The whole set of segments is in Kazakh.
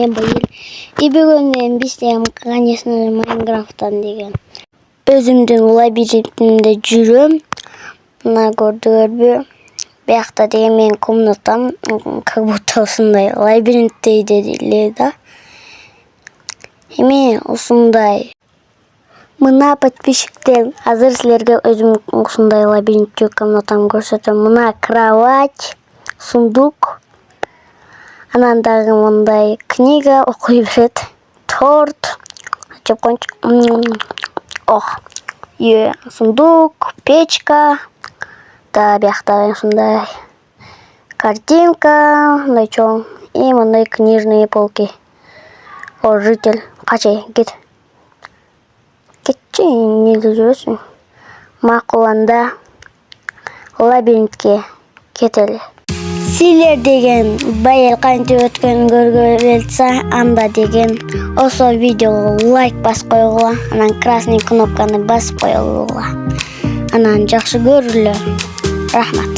Мен Байэл. Бүгүн мен бизден, конечно же, Майнкрафттан деген өзүмдүн лабиринтимде жүрөм. Мына көрдүңөрбү? Биякта деген менин комнатам, как будто ушундай лабиринттей эле да. Эми ушундай. Мына подписчиктер, азыр силерге өзүм ушундай лабиринттүү комнатамды көрсөтөм. Мына кровать, сундук. Анан дагы мындай книга окуй берет. Торт. Жеп коюнчу. Сундук, печка. Да, биякта ушундай картинка, мындай чоң. И мындай книжные полки. О, житель. Качай, кет. Кетчи, эмнеге жүрөсүң? Макул, анда лабиринтке кетели. Силер деген Байэл кантип өткөнүн көргүлө келсе, анда деген осо видеого лайк басып койгула, анан красный кнопканы басып койгула. Анан жакшы көрүлө. Рахмат.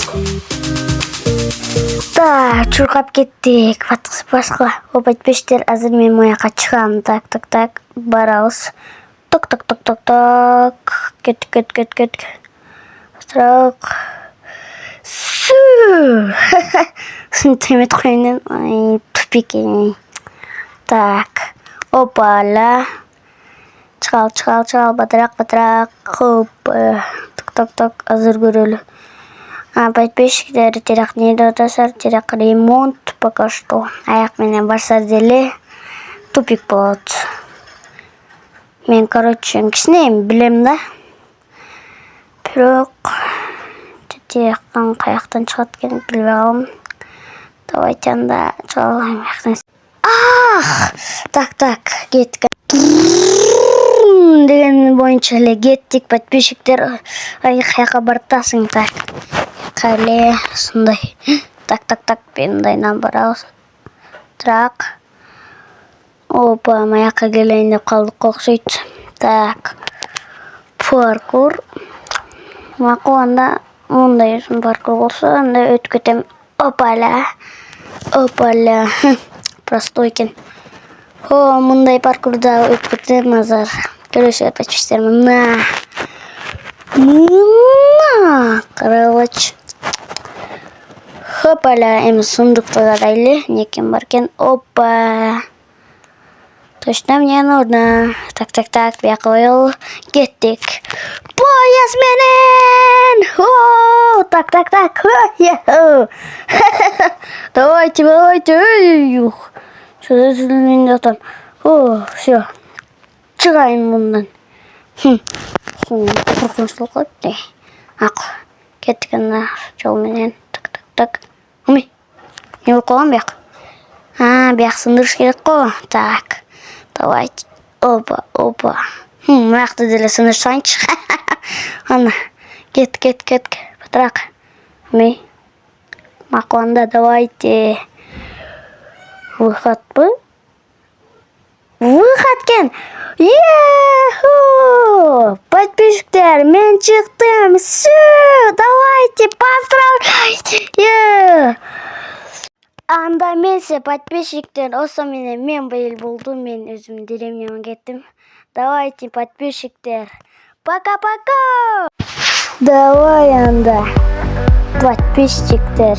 Так, чуркап кеттик. Баскыла. Подписчиктер, азыр мен мояка чыгам. Так. Барабыз. Ток. Кет. Так. Сантиметр коюнен. Ай, тупик. Так. Опала. Чыгал. Батырак. Хоп. Так. Азыр көрөлү. Подписчиктер, терак не дотасар, терак ремонт пока что. Аяк менен барса деле тупик болот. Мен, короче, кичине билем да. Бүрөк тияктан каяктан чыгат экен билбей калдым. Давайте анда чыгалайм аяктан. Так, кеттик. Деген боюнча эле кеттик, подписчиктер. Ай, каяка бартасың, так. Кале, сындай. Так, мындайдан барабыз. Так. Опа, маяка келейин деп калдык окшойт. Так. Паркур. Макул, анда мындай паркур болсо, анда өтүп кетем. Опаля. Простой экен. О, мындай паркурда өтүп кетем азыр. Көрөсүңөр, подписчиктер, мына. Карабач. Опаля, эми сундукты карайлы. Некен бар экен? Опа. Точно мне нужно. Так, бияка коелу. Кеттик. Пояс менен. О, так. Давайте. Что за меня там? О, всё. Чыгайын мындан. Коркунучтуу кылат. Кеттик анда жол менен. Так. Не болуп калган бияк? Бияк сындырыш керек го. Так. Давайте. Опа. Мыякты деле сындырсаңчы. Ана. Кет. Батыраак. Макул, анда давайте. Выходпы? Выход кен. Подписчиктер, мен чыктым. Все, давайте, поздравляйте. Анда менсе подписчиктер, осо менен мен Байэл болду. Мен өзүм деревняга кеттим. Давайте, подписчиктер. Пока. Давай анда. Подписчиктер.